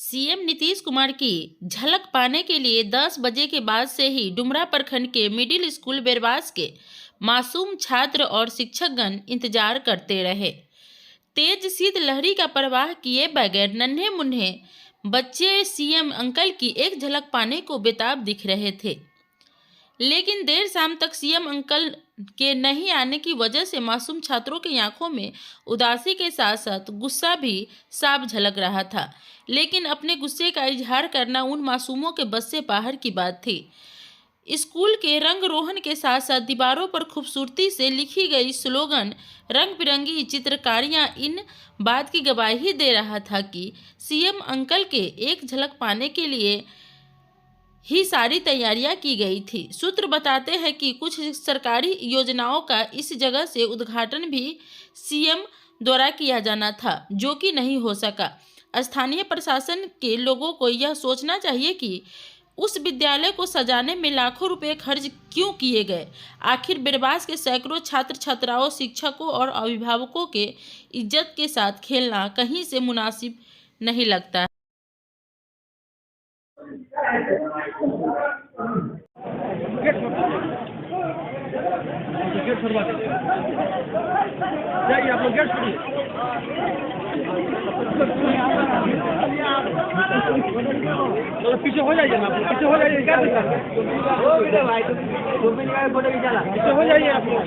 CM Nitish Kumar की झलक पाने के लिए 10 बजे के बाद से ही डुमरा प्रखंड के मिडिल स्कूल बेरवास के मासूम छात्र और शिक्षकगण इंतजार करते रहे। तेज शीतलहरी का परवाह किए बगैर नन्हे मुन्ने बच्चे सीएम अंकल की एक झलक पाने को बेताब दिख रहे थे, लेकिन देर शाम तक सीएम अंकल के नहीं आने की वजह से मासूम छात्रों की आंखों में उदासी के साथ साथ गुस्सा भी साफ झलक रहा था। लेकिन अपने गुस्से का इजहार करना उन मासूमों के बस से बाहर की बात थी। स्कूल के रंग रोहन के साथ साथ दीवारों पर खूबसूरती से लिखी गई स्लोगन, रंग बिरंगी चित्रकारियां इन बात की गवाही दे रहा था कि सीएम अंकल के एक झलक पाने के लिए ही सारी तैयारियां की गई थी। सूत्र बताते हैं कि कुछ सरकारी योजनाओं का इस जगह से उद्घाटन भी सीएम द्वारा किया जाना था, जो कि नहीं हो सका। स्थानीय प्रशासन के लोगों को यह सोचना चाहिए कि उस विद्यालय को सजाने में लाखों रुपए खर्च क्यों किए गए। आखिर बेरवास के सैकड़ों छात्र छात्राओं, शिक्षकों और अभिभावकों के इज्जत के साथ खेलना कहीं से मुनासिब नहीं लगता है। जाइए आप लोग गेट खोलिए। तो पीछे हो जाइए ना, पीछे हो जाइए। क्या दिक्कत है? पीछे हो जाइए आप लोग।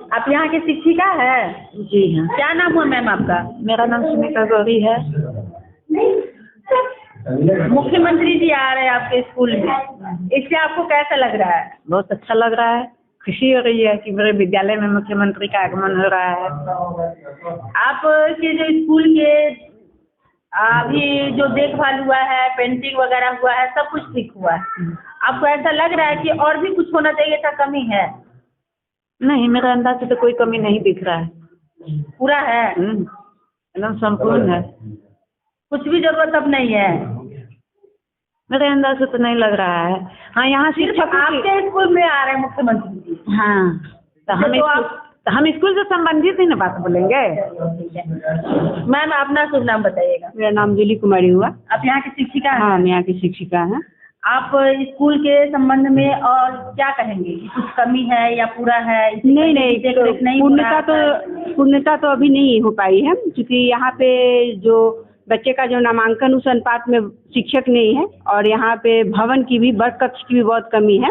आप यहाँ की शिक्षिका है? जी हाँ, क्या नाम हुआ मैम आपका? मेरा नाम सुमिता गौरी है। मुख्यमंत्री जी आ रहे हैं आपके स्कूल में, इससे आपको कैसा लग रहा है? बहुत अच्छा लग रहा है, खुशी हो रही है कि मेरे विद्यालय में मुख्यमंत्री का आगमन हो रहा है। आपके जो स्कूल के अभी जो देखभाल हुआ है, पेंटिंग वगैरह हुआ है, सब कुछ ठीक हुआ है। आपको ऐसा लग रहा है कि और भी कुछ होना चाहिए था, कमी है? नहीं, मेरे अंदाज से तो कोई कमी नहीं दिख रहा है, पूरा है, एकदम संपूर्ण है। कुछ भी जरूरत अब नहीं है? मेरे अंदाज से तो नहीं लग रहा है। हाँ, यहाँ सिर्फ शिक्षकों की। आपके स्कूल में आ रहे हैं मुख्यमंत्री जी? हाँ, तो हम स्कूल से संबंधित ही ना बात बोलेंगे। मैम अपना शुभ नाम बताइएगा। मेरा नाम जूली कुमारी हुआ। आप यहाँ की शिक्षिका हैं? हाँ, मैं यहाँ की शिक्षिका है। आप स्कूल के संबंध में और क्या कहेंगे कि कुछ कमी है या पूरा है? नहीं, देख-रेख नहीं हो रहा है? पूर्णता तो अभी नहीं हो पाई है, क्योंकि यहाँ पे जो बच्चे का जो नामांकन उस अनुपात में शिक्षक नहीं है, और यहाँ पे भवन की भी, वर्ग कक्ष की भी बहुत कमी है,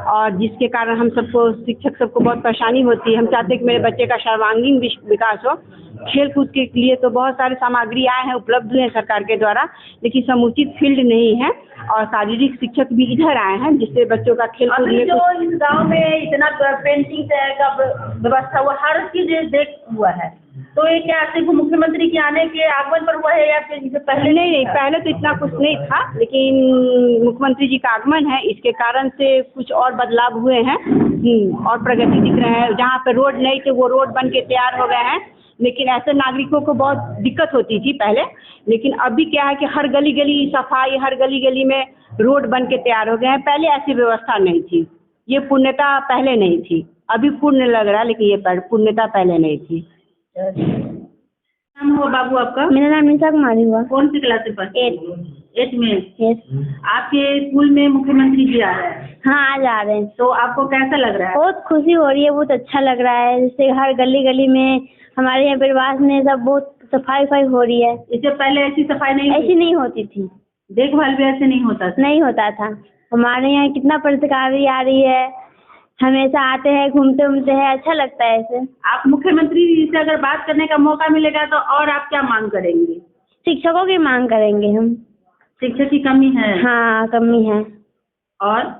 और जिसके कारण हम सबको, शिक्षक सबको बहुत परेशानी होती है। हम चाहते हैं कि मेरे बच्चे का सर्वांगीण विकास हो। खेल कूद के लिए तो बहुत सारे सामग्री आए हैं, उपलब्ध हुए हैं सरकार के द्वारा, लेकिन समुचित फील्ड नहीं है, और शारीरिक शिक्षक भी इधर आए हैं, जिससे बच्चों का खेल कूद में जो इस गाँव में इतना पेंटिंग का व्यवस्था हुआ, हर चीज देख हुआ है, तो ये क्या सिर्फ मुख्यमंत्री के आने के आगमन पर हुआ है या फिर पहले? नहीं, पहले तो इतना कुछ नहीं था, लेकिन मुख्यमंत्री जी का आगमन है, इसके कारण से कुछ और बदलाव हुए हैं और प्रगति दिख रहे हैं। जहाँ पे रोड नहीं थे वो रोड बन के तैयार हो गए हैं, लेकिन ऐसे नागरिकों को बहुत दिक्कत होती थी पहले, लेकिन अभी क्या है कि हर गली गली सफाई, हर गली गली में रोड बन के तैयार हो गए हैं। पहले ऐसी व्यवस्था नहीं थी, ये पूर्णता पहले नहीं थी। अभी पूर्ण लग रहा है, लेकिन ये पूर्णता पहले नहीं थी। नाम हुआ बाबू आपका? मेरा नाम निशा कुमारी हुआ। कौन सी क्लास में पढ़ते? 8 में। यस। आपके स्कूल में मुख्यमंत्री जी आ रहे हैं? हाँ, आज आ रहे हैं। तो आपको कैसा लग रहा है? बहुत खुशी हो रही है, बहुत अच्छा लग रहा है। जैसे हर गली गली में हमारे यहाँ बेरवास में सब बहुत सफाई हो रही है। इससे पहले ऐसी सफाई नहीं ऐसी नहीं होती थी, देखभाल भी ऐसे नहीं होता था? नहीं होता था। हमारे यहाँ कितना प्रतिकारी आ रही है, हमेशा आते हैं, घूमते हैं, अच्छा लगता है ऐसे। आप मुख्यमंत्री जी से अगर बात करने का मौका मिलेगा तो और आप क्या मांग करेंगे? शिक्षकों की मांग करेंगे हम। शिक्षक की कमी है? हाँ, कमी है। और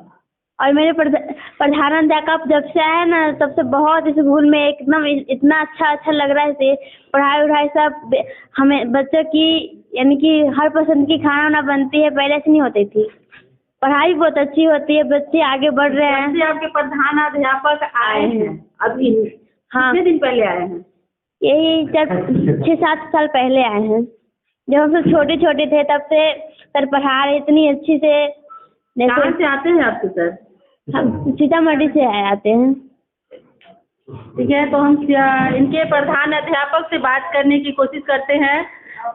मेरे प्रधानाध्यापक जब से आए ना, तब से बहुत इस स्कूल में एकदम इतना अच्छा लग रहा है। पढ़ाई सब हमें बच्चों की, यानी कि हर पसंद की खाना बनती है, पहले से नहीं होती थी। पढ़ाई बहुत अच्छी होती है, बच्चे आगे बढ़ रहे हैं। आपके प्रधानाध्यापक आए हैं अभी? हाँ, कितने दिन पहले आए हैं? यही 6-7 साल पहले आए हैं। जब हम सब छोटे छोटे थे तब से सर पढ़ा रहे इतनी अच्छी से। कहाँ से आते हैं आपके सर? हम सीतामढ़ी से आते हैं। ठीक है, तो हम इनके प्रधान अध्यापक से बात करने की कोशिश करते हैं।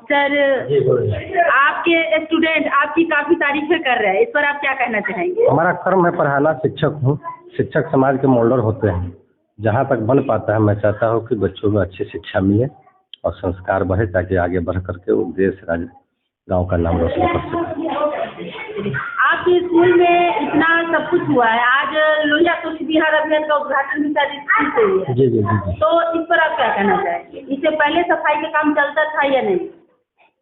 सर, आपके स्टूडेंट आपकी काफ़ी तारीफें कर रहे हैं, इस पर आप क्या कहना चाहेंगे? हमारा कर्म है पढ़ाना, शिक्षक हूँ। शिक्षक समाज के मोल्डर होते हैं। जहाँ तक बन पाता है मैं चाहता हूँ कि बच्चों में अच्छी शिक्षा मिले और संस्कार बढ़े, ताकि आगे बढ़ करके वो देश राज्य गांव का नाम रोशन कर सके। आपके स्कूल में इतना सब कुछ हुआ है, आज लोहिया स्वच्छ बिहार अभियान का उद्घाटन भी शायद स्कूल से हुआ है। जी जी जी जी। तो इस पर आप क्या कहना चाहेंगे? इससे पहले सफाई का काम चलता था या नहीं?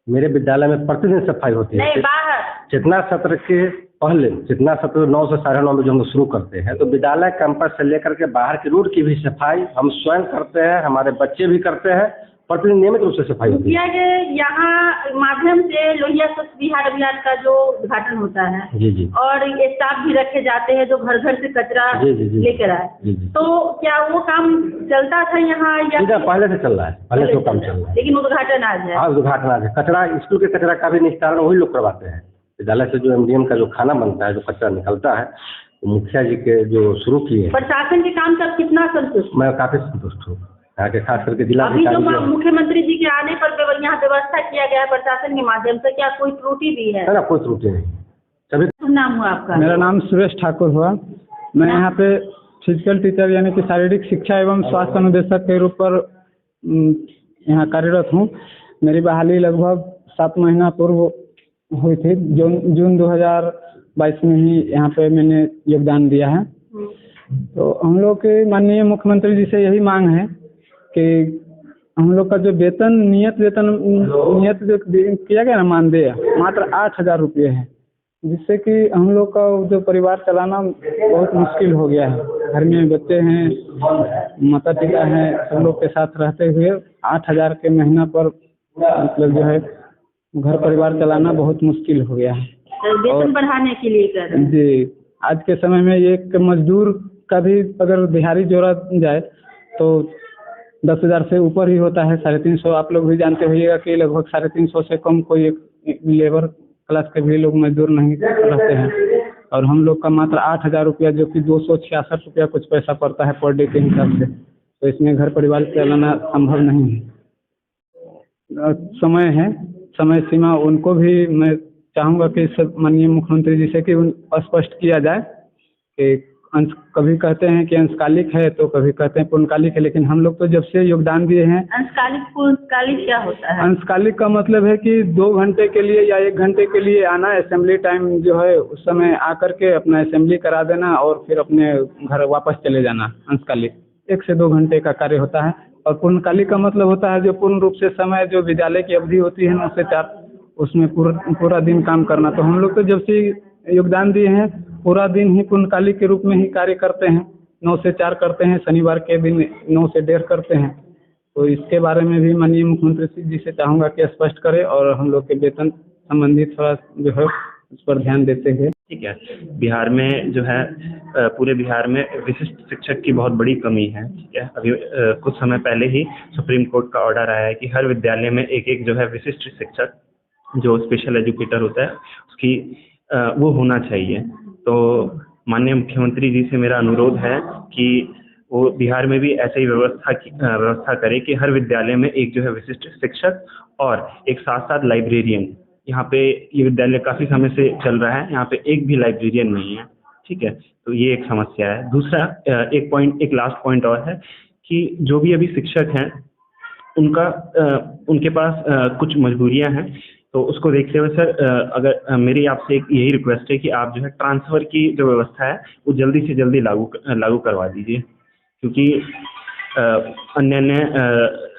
मेरे विद्यालय में प्रतिदिन सफाई होती है। नहीं, बाहर जितना सत्र के पहले, जितना सत्र 9 से 9:30 बजे हम शुरू करते हैं, तो विद्यालय कैंपस से लेकर के बाहर की रोड की भी सफाई हम स्वयं करते हैं, हमारे बच्चे भी करते हैं। प्रतिदिन नियमित रूप से सफाई होती है। यहाँ माध्यम से लोहिया स्वच्छ बिहार अभियान का जो उद्घाटन होता है, जी जी, और ये स्टाफ भी रखे जाते हैं जो घर घर से कचरा लेकर आए, तो क्या वो काम चलता था यहाँ या पहले से चल रहा है? पहले से वो काम चल रहा है, लेकिन उद्घाटन आज है। हाँ, उद्घाटन आज है। कचरा, स्कूल के कचरा का भी निस्तारण वही लोग करवाते हैं। विद्यालय से जो MDM का जो खाना बनता है, जो कचरा निकलता है, तो मुखिया जी के जो शुरू किए। प्रशासन के काम से कितना संतुष्ट? मैं काफी संतुष्ट हूँ। यहाँ के खास करके जिला अभी जो मुख्यमंत्री जी के आने पर यहाँ व्यवस्था किया गया है प्रशासन के माध्यम से, क्या कोई त्रुटि भी है? ना, कोई त्रुटि नहीं। सभी नाम हुआ आपका? मेरा नाम सुरेश ठाकुर हुआ। मैं यहाँ पे फिजिकल टीचर यानी कि शारीरिक शिक्षा एवं स्वास्थ्य अनुदेशक के रूप पर यहाँ कार्यरत हूँ। मेरी बहाली लगभग 7 महीना पूर्व हुई थी। जून 2022 में ही यहाँ पे मैंने योगदान दिया है। तो हम लोग के माननीय मुख्यमंत्री जी से यही मांग है कि हम लोग का जो वेतन नियत जो किया गया ना, मानदेय मात्र 8,000 रुपये है, जिससे कि हम लोग का जो परिवार चलाना बहुत मुश्किल हो गया है। घर में बच्चे हैं, माता पिता हैं, सब लोग के साथ रहते हुए 8,000 के महीना पर मतलब जो है घर परिवार चलाना बहुत मुश्किल हो गया है। वेतन बढ़ाने के लिए कर रहे हैं? जी, आज के समय में एक मजदूर का भी अगर दिहाड़ी जोड़ा जाए तो 10,000 से ऊपर ही होता है। 350, आप लोग भी जानते होइएगा कि लगभग 350 से कम कोई एक लेबर क्लास के भी लोग मजदूर नहीं रहते हैं। और हम लोग का मात्र 8,000 रुपया, जो कि 266 रुपया कुछ पैसा पड़ता है पर डे के हिसाब से, तो इसमें घर परिवार चलाना संभव नहीं है। समय है, समय सीमा उनको भी मैं चाहूँगा कि सब माननीय मुख्यमंत्री जी से कि स्पष्ट किया जाए कि कभी कहते हैं कि अंशकालिक है तो कभी कहते हैं पूर्णकालिक है, लेकिन हम लोग तो जब से योगदान दिए हैं। अंशकालिक पूर्णकालिक क्या होता है? अंशकालिक का मतलब है कि 2 घंटे के लिए या 1 घंटे के लिए आना, असेंबली टाइम जो है उस समय आकर के अपना असेंबली करा देना और फिर अपने घर वापस चले जाना। अंशकालिक 1 से 2 घंटे का कार्य होता है। और पूर्णकालिक का मतलब होता है जो पूर्ण रूप से समय, जो विद्यालय की अवधि होती है 9 से 4, उसमें पूरा दिन काम करना। तो हम लोग तो जब से योगदान दिए हैं पूरा दिन ही पूर्णकालिक के रूप में ही कार्य करते हैं। 9 से 4 करते हैं, शनिवार के दिन 9 से 1:30 करते हैं। तो इसके बारे में भी माननीय मुख्यमंत्री जी से चाहूँगा कि स्पष्ट करें और हम लोग के वेतन संबंधित थोड़ा जो है उस पर ध्यान देते हुए। ठीक है, बिहार में जो है पूरे बिहार में विशिष्ट शिक्षक की बहुत बड़ी कमी है। ठीक है, अभी कुछ समय पहले ही सुप्रीम कोर्ट का ऑर्डर आया है कि हर विद्यालय में एक जो है विशिष्ट शिक्षक, जो स्पेशल एजुकेटर होता है, उसकी वो होना चाहिए। तो माननीय मुख्यमंत्री जी से मेरा अनुरोध है कि वो बिहार में भी ऐसे ही व्यवस्था करे कि हर विद्यालय में एक जो है विशिष्ट शिक्षक और एक साथ लाइब्रेरियन। यहाँ पे ये विद्यालय काफ़ी समय से चल रहा है, यहाँ पे एक भी लाइब्रेरियन नहीं है। ठीक है, तो ये एक समस्या है। दूसरा एक लास्ट पॉइंट और है कि जो भी अभी शिक्षक हैं उनके पास कुछ मजबूरियां हैं, तो उसको देखते हुए सर अगर मेरी आपसे एक यही रिक्वेस्ट है कि आप जो है ट्रांसफ़र की जो व्यवस्था है वो जल्दी से जल्दी लागू करवा दीजिए, क्योंकि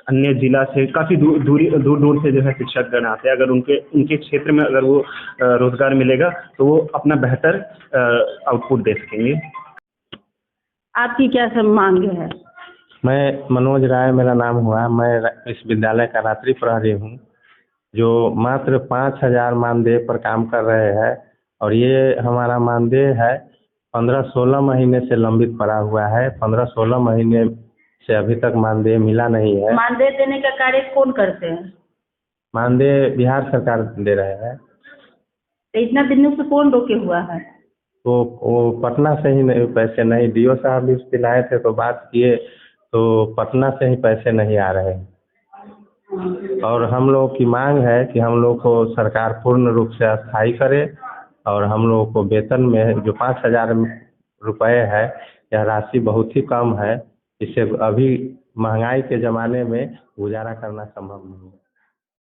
अन्य जिला से काफ़ी दूर से जो है शिक्षकगण आते हैं। अगर उनके क्षेत्र में अगर वो रोजगार मिलेगा तो वो अपना बेहतर आउटपुट दे सकेंगे। आपकी क्या सब मांग है? मैं मनोज राय मेरा नाम हुआ। मैं इस विद्यालय का रात्रि प्रहरी हूँ, जो मात्र 5,000 मानदेय पर काम कर रहे हैं। और ये हमारा मानदेय है 15-16 महीने से लंबित पड़ा हुआ है। 15-16 महीने से अभी तक मानदेय मिला नहीं है। मानदेय देने का कार्य कौन करते हैं? मानदेय बिहार सरकार दे रहे हैं। तो इतना दिनों से कौन रोके हुआ है? तो वो पटना से ही नहीं, पैसे नहीं, डीओ साहब भी दिलाए थे तो बात किए तो पटना से ही पैसे नहीं आ रहे हैं। और हम लोग की मांग है कि हम लोग को सरकार पूर्ण रूप से स्थायी करे और हम लोग को वेतन में जो 5,000 रुपये है, यह राशि बहुत ही कम है। इससे अभी महंगाई के ज़माने में गुजारा करना संभव नहीं है।